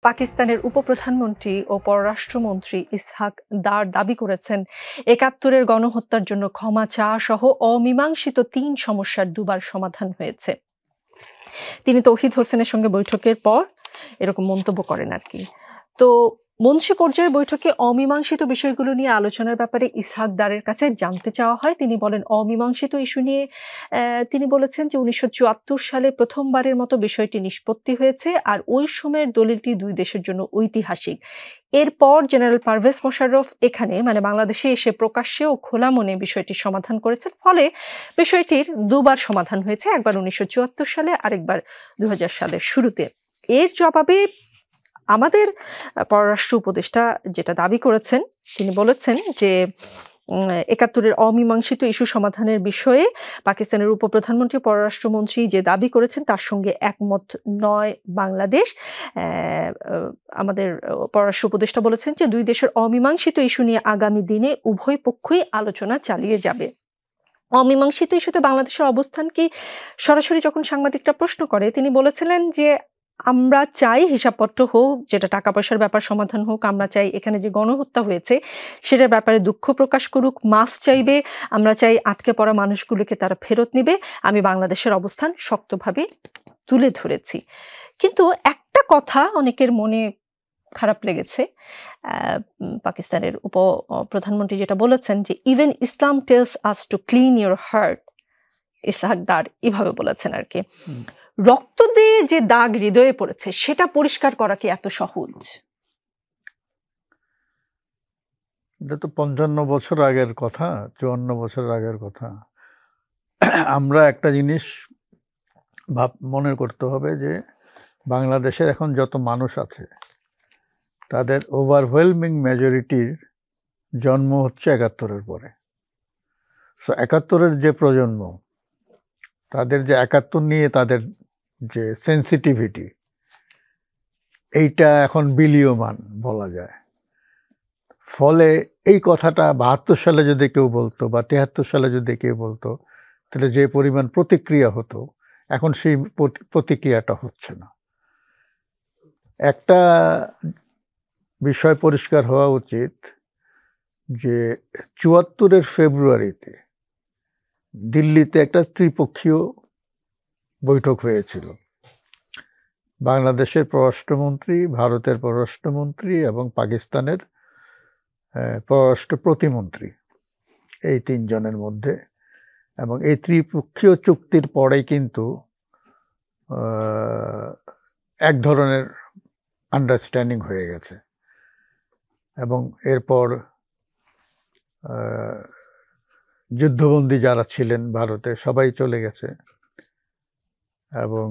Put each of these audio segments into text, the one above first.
পাকিস্তানের উপপ্রধানমন্ত্রী ও পররাষ্ট্রমন্ত্রী ইসহাক দার দাবি করেছেন ৭১-এর গণহত্যার জন্য ক্ষমা চাওয়া সহ অমীমাংসিত ৩ সমস্যার দুবার সমাধান হয়েছে। তিনি তৌহিদ হোসেনের সঙ্গে বৈঠকের পর এরকম মন্তব্য করেন আর কি। তো মন্ত্রী পর্যায়ে বৈঠকে অমীমাংসিত বিষয়গুলো নিয়ে আলোচনার ব্যাপারে ইসহাক দারের কাছে জানতে চাওয়া হয়। তিনি বলেন, অমীমাংসিত ইস্যু নিয়ে তিনি বলেছেন যে ১৯৭৪ সালে প্রথমবারের মতো বিষয়টি নিষ্পত্তি হয়েছে, আর ওই সময়ের দলিলটি দুই দেশের জন্য ঐতিহাসিক। এরপর জেনারেল পারভেজ মোশাররফ এখানে মানে বাংলাদেশে এসে প্রকাশ্যে ও খোলা মনে বিষয়টির সমাধান করেছেন, ফলে বিষয়টির দুবার সমাধান হয়েছে, একবার ১৯৭৪ সালে, আরেকবার ২০০০ সালের শুরুতে। এর জবাবে আমাদের পররাষ্ট্র উপদেষ্টা যেটা দাবি করেছেন, তিনি বলেছেন যে ৭১-এর অমীমাংসিত ইস্যু সমাধানের বিষয়ে পাকিস্তানের উপপ্রধানমন্ত্রী পররাষ্ট্রমন্ত্রী যে দাবি করেছেন তার সঙ্গে একমত নয় বাংলাদেশ। আমাদের পররাষ্ট্র উপদেষ্টা বলেছেন যে দুই দেশের অমীমাংসিত ইস্যু নিয়ে আগামী দিনে উভয় পক্ষই আলোচনা চালিয়ে যাবে। অমীমাংসিত ইস্যুতে বাংলাদেশের অবস্থান কি সরাসরি যখন সাংবাদিকরা প্রশ্ন করে, তিনি বলেছিলেন যে আমরা চাই হিসাবপত্র হোক, যেটা টাকা পয়সার ব্যাপার সমাধান হোক। আমরা চাই এখানে যে গণহত্যা হয়েছে সেটার ব্যাপারে দুঃখ প্রকাশ করুক, মাফ চাইবে। আমরা চাই আটকে পড়া মানুষগুলোকে তারা ফেরত নেবে। আমি বাংলাদেশের অবস্থান শক্তভাবে তুলে ধরেছি। কিন্তু একটা কথা অনেকের মনে খারাপ লেগেছে, পাকিস্তানের উপপ্রধানমন্ত্রী যেটা বলেছেন যে even Islam tells us to clean your heart. Ishaq দার এভাবে বলেছেন আর কি। রক্ত দিয়ে যে দাগ হৃদয়ে পড়েছে সেটা পরিষ্কার করা কি এত সহজ? এটা তো ৫৫ বছর আগের কথা, ৫৪ বছর আগের কথা। আমরা একটা জিনিস মনে করতে হবে যে বাংলাদেশের এখন যত মানুষ আছে তাদের ওভারওয়েলমিং মেজরিটির জন্ম হচ্ছে ৭১-এর পরে। সো ৭১-এর যে প্রজন্ম, তাদের যে ৭১ নিয়ে তাদের যে সেন্সিটিভিটি, এইটা এখন বিলীয়মান বলা যায়। ফলে এই কথাটা ৭২ সালে যদি কেউ বলতো বা ৭৩ সালে যদি কেউ বলতো, তাহলে যে পরিমাণ প্রতিক্রিয়া হতো, এখন সেই প্রতিক্রিয়াটা হচ্ছে না। একটা বিষয় পরিষ্কার হওয়া উচিত যে ৭৪-এর ফেব্রুয়ারিতে দিল্লিতে একটা ত্রিপক্ষীয় বৈঠক হয়েছিল। বাংলাদেশের পররাষ্ট্রমন্ত্রী, ভারতের পররাষ্ট্রমন্ত্রী এবং পাকিস্তানের পররাষ্ট্র প্রতিমন্ত্রী, এই ৩ জনের মধ্যে। এবং এই ত্রিপক্ষীয় চুক্তির পরেই কিন্তু এক ধরনের আন্ডারস্ট্যান্ডিং হয়ে গেছে। এবং এরপর যুদ্ধবন্দী যারা ছিলেন ভারতে সবাই চলে গেছে, এবং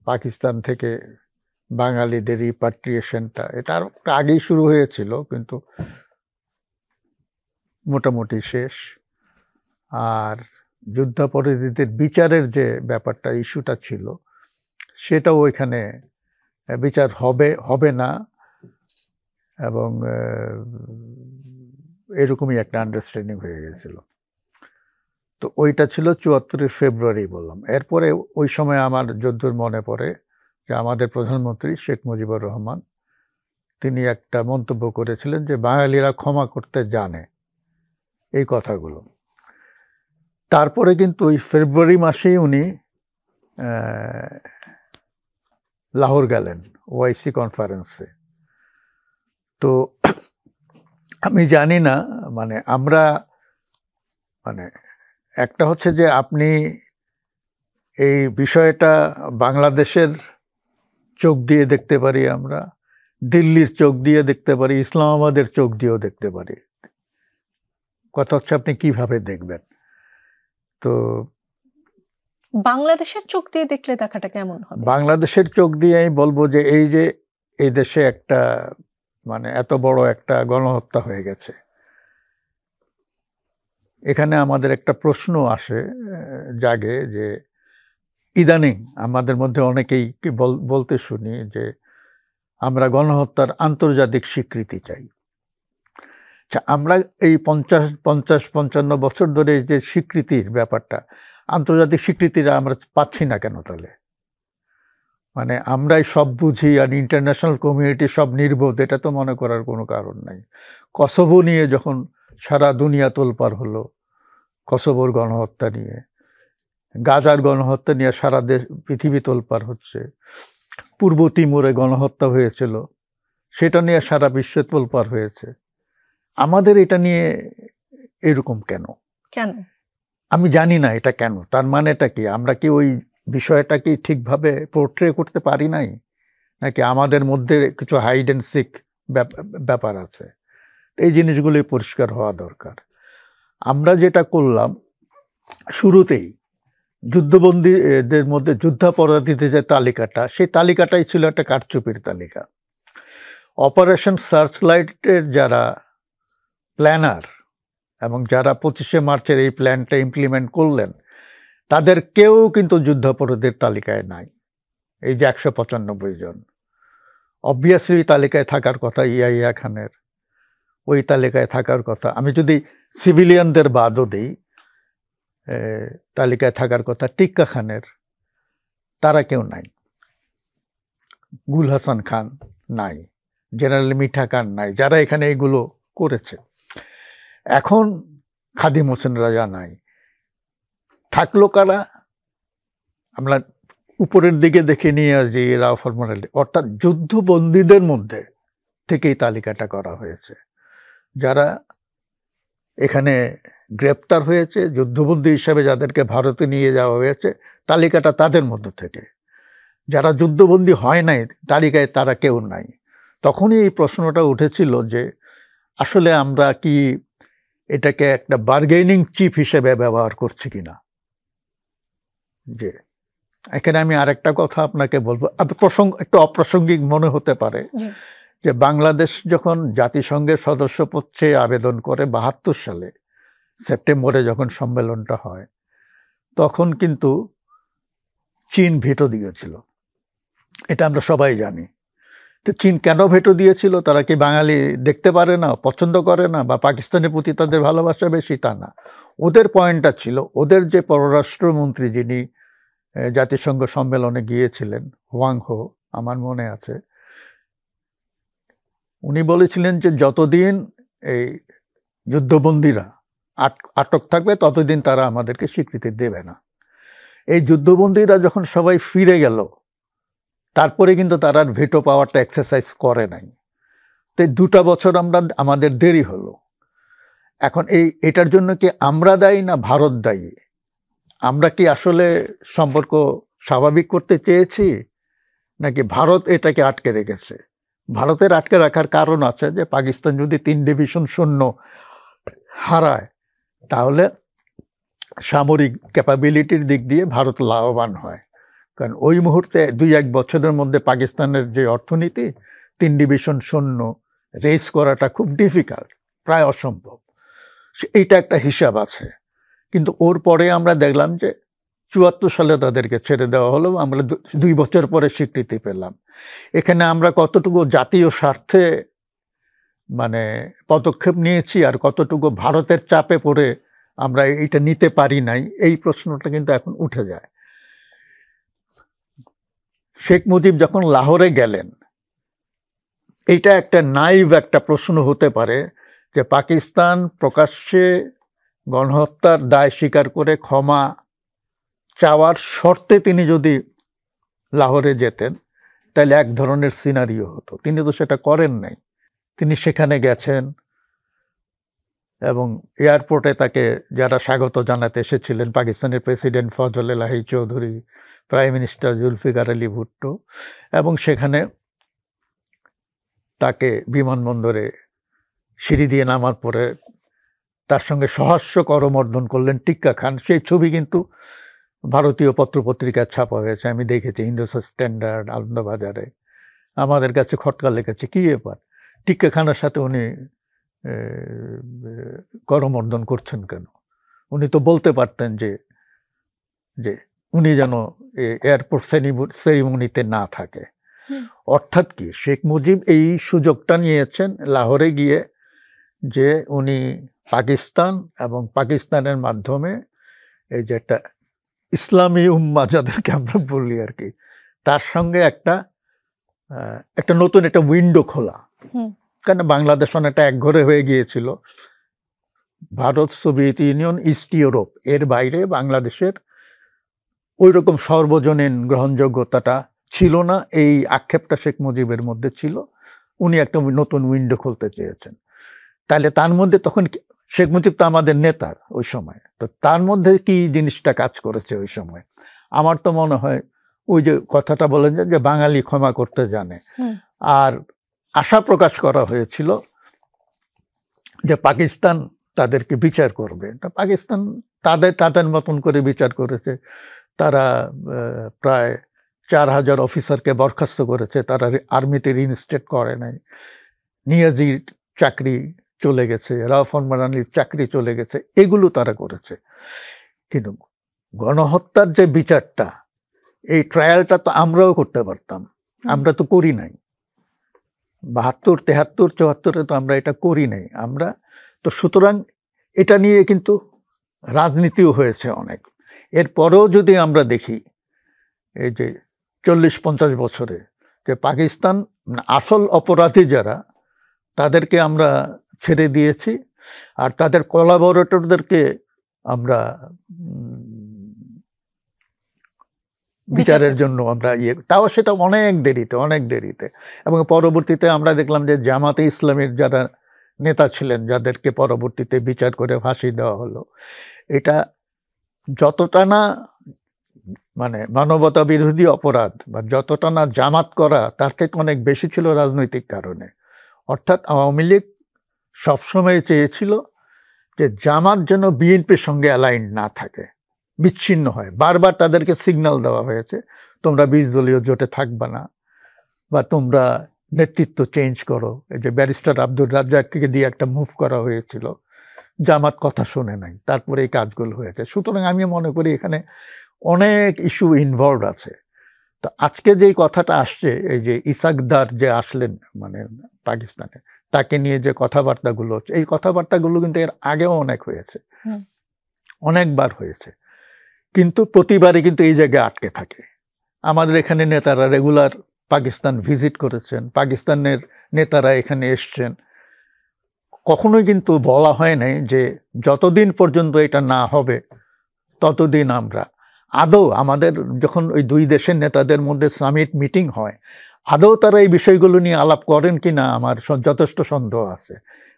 পাকিস্তান থেকে বাঙালিদের রিপাট্রিয়েশনটা এটা আরও আগেই শুরু হয়েছিল, কিন্তু মোটামুটি শেষ। আর যুদ্ধাপরাধীদের বিচারের যে ব্যাপারটা, ইস্যুটা ছিল, সেটাও ওইখানে বিচার হবে না, এবং এরকমই একটা আন্ডারস্ট্যান্ডিং হয়ে গেছিল। তো ওইটা ছিল ৭৪-এর ফেব্রুয়ারি বললাম। এরপরে ওই সময় আমার যদ্দূর মনে পড়ে যে আমাদের প্রধানমন্ত্রী শেখ মুজিবুর রহমান, তিনি একটা মন্তব্য করেছিলেন যে বাঙালিরা ক্ষমা করতে জানে, এই কথাগুলো। তারপরে কিন্তু ওই ফেব্রুয়ারি মাসেই উনি লাহোর গেলেন ওআইসি কনফারেন্সে। তো আমি জানি না, মানে আমরা একটা হচ্ছে যে আপনি এই বিষয়টা বাংলাদেশের চোখ দিয়ে দেখতে পারি, আমরা দিল্লির চোখ দিয়ে দেখতে পারি, ইসলামাবাদের চোখ দিয়েও দেখতে পারি। কথা হচ্ছে আপনি কিভাবে দেখবেন। তো বাংলাদেশের চোখ দিয়ে দেখলে দেখাটা কেমন হবে? বাংলাদেশের চোখ দিয়ে আমি বলবো যে এই যে এই দেশে একটা এত বড় একটা গণহত্যা হয়ে গেছে, এখানে আমাদের একটা প্রশ্ন জাগে যে ইদানিং আমাদের মধ্যে অনেকেই বলতে শুনি যে আমরা গণহত্যার আন্তর্জাতিক স্বীকৃতি চাই। আচ্ছা, আমরা এই ৫৫ বছর ধরে যে স্বীকৃতির ব্যাপারটা, আন্তর্জাতিক স্বীকৃতিটা আমরা পাচ্ছি না কেন? তাহলে মানে আমরাই সব বুঝি আর ইন্টারন্যাশনাল কমিউনিটি সব নির্বোধ, এটা তো মনে করার কোনো কারণ নাই। কসোভো নিয়ে যখন সারা দুনিয়া তোলপাড় হলো, কসোভোর গণহত্যা নিয়ে, গাজার গণহত্যা নিয়ে সারা দেশ পৃথিবী তোলপাড় হচ্ছে, পূর্ব তিমুরে গণহত্যা হয়েছিল সেটা নিয়ে সারা বিশ্বে তোলপাড় হয়েছে, আমাদের এটা নিয়ে এরকম কেন? আমি জানি না এটা কেন। তার মানেটা কি? আমরা কি ওই বিষয়টা কি ঠিকভাবে পোর্ট্রে করতে পারি নাই, নাকি আমাদের মধ্যে কিছু হাইড অ্যান্ড সিক ব্যাপার আছে? এই জিনিসগুলি পরিষ্কার হওয়া দরকার। আমরা যেটা করলাম শুরুতেই, যুদ্ধবন্দীদের মধ্যে যুদ্ধাপরাধীদের যে তালিকাটা, সেই তালিকাটাই ছিল একটা কারচুপির তালিকা। অপারেশন সার্চলাইটের যারা প্ল্যানার এবং যারা 25শে মার্চের এই প্ল্যানটা ইমপ্লিমেন্ট করলেন, তাদের কেউ কিন্তু যুদ্ধাপরাধীর তালিকায় নাই। এই যে 195 জন, অবভিয়াসলি তালিকায় থাকার কথা ইয়াহিয়া খানের, ওই তালিকায় থাকার কথা। আমি যদি সিভিলিয়ানদের বাদও দিই, তালিকায় থাকার কথা টিক্কা খানের, তারা কেউ নাই। গুল হাসান খান নাই, জেনারেল মিঠা খান নাই, যারা এখানে এগুলো করেছে। এখন খাদিম হোসেন রাজা নাই, থাকলো কারা? আমরা উপরের দিকে দেখে নিয়ে যে এরা ফর্মালি, অর্থাৎ যুদ্ধবন্দীদের মধ্যে থেকেই তালিকাটা করা হয়েছে। যারা এখানে গ্রেপ্তার হয়েছে, যুদ্ধবন্দী হিসাবে যাদেরকে ভারতে নিয়ে যাওয়া হয়েছে, তালিকাটা তাদের মধ্য থেকে। যারা যুদ্ধবন্দী হয় নাই তালিকায় তারা কেউ নাই। তখনই এই প্রশ্নটা উঠেছিল যে আসলে আমরা কি এটাকে একটা বার্গেনিং চিপ হিসেবে ব্যবহার করছি কিনা। যে এখানে আমি আরেকটা কথা আপনাকে বলবো, একটু অপ্রাসঙ্গিক মনে হতে পারে, যে বাংলাদেশ যখন জাতিসংঘের সদস্যপদ চেয়ে আবেদন করে 72 সালে সেপ্টেম্বরে যখন সম্মেলনটা হয়, তখন কিন্তু চীন ভেটো দিয়েছিল। এটা আমরা সবাই জানি। তো চীন কেন ভেটো দিয়েছিল? তারা কি বাঙালি দেখতে পারে না, পছন্দ করে না, বা পাকিস্তানের প্রতি তাদের ভালোবাসা বেশি? তা না। ওদের পয়েন্টটা ছিল, ওদের যে পররাষ্ট্রমন্ত্রী যিনি জাতিসংঘ সম্মেলনে গিয়েছিলেন, হোয়াং হো, আমার মনে আছে, উনি বলেছিলেন যে যতদিন এই যুদ্ধবন্দীরা আটক থাকবে ততদিন তারা আমাদেরকে স্বীকৃতি দেবে না। এই যুদ্ধবন্দীরা যখন সবাই ফিরে গেল, তারপরে কিন্তু তারা আর ভেটো পাওয়ারটা এক্সারসাইজ করে নাই। তো 2টা বছর আমাদের দেরি হলো। এখন এটার জন্য কি আমরা দায়ী না ভারত দায়ী? আমরা কি আসলে সম্পর্ক স্বাভাবিক করতে চেয়েছি, নাকি ভারত এটাকে আটকে রেখেছে? ভারতের আটকে রাখার কারণ আছে যে পাকিস্তান যদি 3 ডিভিশন সৈন্য হারায়, তাহলে সামরিক ক্যাপাবিলিটির দিক দিয়ে ভারত লাভবান হয়। কারণ ওই মুহূর্তে 2-1 বছরের মধ্যে পাকিস্তানের যে অর্থনীতি, 3 ডিভিশন সৈন্য রেস করাটা খুব ডিফিকাল্ট, প্রায় অসম্ভব। এইটা একটা হিসাব আছে। কিন্তু ওর পরে আমরা দেখলাম যে 74 সালে তাদেরকে ছেড়ে দেওয়া হলো, আমরা 2 বছর পরে স্বীকৃতি পেলাম। এখানে আমরা কতটুকু জাতীয় স্বার্থে মানে পদক্ষেপ নিয়েছি, আর কতটুকু ভারতের চাপে পড়ে আমরা এটা নিতে পারি নাই, এই প্রশ্নটা কিন্তু এখন উঠে যায়। শেখ মুজিব যখন লাহোরে গেলেন, এইটা একটা নাইভ একটা প্রশ্ন হতে পারে যে পাকিস্তান প্রকাশ্যে গণহত্যার দায় স্বীকার করে ক্ষমা চাওয়ার শর্তে তিনি যদি লাহোরে যেতেন, তাহলে এক ধরনের সিনারিও হতো। তিনি তো সেটা করেন নাই। তিনি সেখানে গেছেন এবং এয়ারপোর্টে তাকে যারা স্বাগত জানাতে এসেছিলেন, পাকিস্তানের প্রেসিডেন্ট ফজল এলাহি চৌধুরী, প্রাইম মিনিস্টার জুলফিকার আলী ভুট্টো, এবং সেখানে তাকে বিমানবন্দরে সিঁড়ি দিয়ে নামার পরে তার সঙ্গে সহাস্য করমর্দন করলেন টিক্কা খান। সেই ছবি কিন্তু ভারতীয় পত্রপত্রিকায় ছাপা হয়েছে, আমি দেখেছি, হিন্দুস্তান স্ট্যান্ডার্ড, আনন্দবাজারে। আমাদের কাছে খটকা লেগেছে, কী ব্যাপার, টিক্কা খানের সাথে উনি করমর্দন করছেন কেন? উনি তো বলতে পারতেন যে উনি যেন এয়ারপোর্ট সেরিমনিতে না থাকে। অর্থাৎ কি, শেখ মুজিব এই সুযোগটা নিয়েছেন লাহোরে গিয়ে, যে উনি পাকিস্তান এবং পাকিস্তানের মাধ্যমে এই যে একটা ইসলামী উম্মা যাদেরকে আমরা বলি আর কি, তার সঙ্গে একটা নতুন একটা উইন্ডো খোলা। কারণ বাংলাদেশ অনেকটা একঘরে হয়ে গিয়েছিল। Bharat, Soviet union, east Europe, এর বাইরে বাংলাদেশের ওই রকম সর্বজনীন গ্রহণযোগ্যতাটা ছিল না। এই আক্ষেপটা শেখ মুজিবের মধ্যে ছিল। উনি একটা নতুন উইন্ডো খুলতে চেয়েছেন। তাহলে তার মধ্যে তখন শেখ মুজিব তো আমাদের নেতার ওই সময়, তো তার মধ্যে কি জিনিসটা কাজ করেছে ওই সময়? আমার তো মনে হয় ওই যে কথাটা বলেন যে বাঙালি ক্ষমা করতে জানে, আর আশা প্রকাশ করা হয়েছিল যে পাকিস্তান তাদেরকে বিচার করবে। পাকিস্তান তাদের মতন করে বিচার করেছে। তারা প্রায় 4000 অফিসারকে বরখাস্ত করেছে, তারা আর্মিতে রিইনস্টেট করে নাই। নিয়াজির চাকরি চলে গেছে, রাও ফরমানির চাকরি চলে গেছে, এগুলো তারা করেছে। কিন্তু গণহত্যার যে বিচারটা, এই ট্রায়ালটা তো আমরাও করতে পারতাম, আমরা তো করি নাই। 72, 73, 74-এ তো আমরা এটা করি নাই। আমরা তো সুতরাং এটা নিয়ে কিন্তু রাজনীতিও হয়েছে অনেক। এরপরেও যদি আমরা দেখি এই যে 40-50 বছরে যে পাকিস্তান আসল অপরাধী যারা, তাদেরকে আমরা ছেড়ে দিয়েছি, আর তাদের কোলাবোরেটরদেরকে আমরা বিচারের জন্য আমরা তাও সেটা অনেক দেরিতে। এবং পরবর্তীতে আমরা দেখলাম যে জামাতে ইসলামীর যারা নেতা ছিলেন, যাদেরকে পরবর্তীতে বিচার করে ফাঁসি দেওয়া হলো, এটা যতটা না মানে মানবতা বিরোধী অপরাধ বা যতটা না জামাত করা, তার থেকে অনেক বেশি ছিল রাজনৈতিক কারণে। অর্থাৎ আওয়ামী লীগ সবসময় চেয়েছিল যে জামাত যেন বিএনপির সঙ্গে অ্যালাইন্ড না থাকে, বিচ্ছিন্ন হয়। বারবার তাদেরকে সিগন্যাল দেওয়া হয়েছে, তোমরা 20 দলীয় জোটে থাকবে না, বা তোমরা নেতৃত্ব চেঞ্জ করো। এই যে ব্যারিস্টার আব্দুর রাজ্জাককে দিয়ে একটা মুভ করা হয়েছিল, জামাত কথা শোনে নাই, তারপরে এই কাজগুলো হয়েছে। সুতরাং আমি মনে করি এখানে অনেক ইস্যু ইনভলভ আছে। তো আজকে যেই কথাটা আসছে, এই যে ইসাক দার যে আসলেন মানে পাকিস্তানে, তাকে নিয়ে যে কথাবার্তাগুলো হচ্ছে, এই কথাবার্তাগুলো কিন্তু এর আগেও অনেক হয়েছে, অনেকবার হয়েছে, কিন্তু প্রতিবারই কিন্তু এই জায়গায় আটকে থাকে। আমাদের এখানে নেতারা রেগুলার পাকিস্তান ভিজিট করেছেন, পাকিস্তানের নেতারা এখানে এসছেন, কখনোই কিন্তু বলা হয় নাই যে যতদিন পর্যন্ত এটা না হবে ততদিন আমরা আদৌ, আমাদের যখন ওই দুই দেশের নেতাদের মধ্যে সামিট মিটিং হয়, আদৌ তারা এই বিষয়গুলো নিয়ে আলাপ করেন কি না আমার যথেষ্ট সন্দেহ আছে।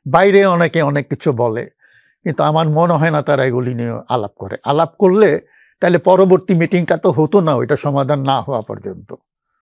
বাইরে অনেকে অনেক কিছু বলে, কিন্তু আমার মনে হয় না তারা এগুলি নিয়ে আলাপ করে। আলাপ করলে তাহলে পরবর্তী মিটিংটা তো হতো না, ওইটা সমাধান না হওয়া পর্যন্ত।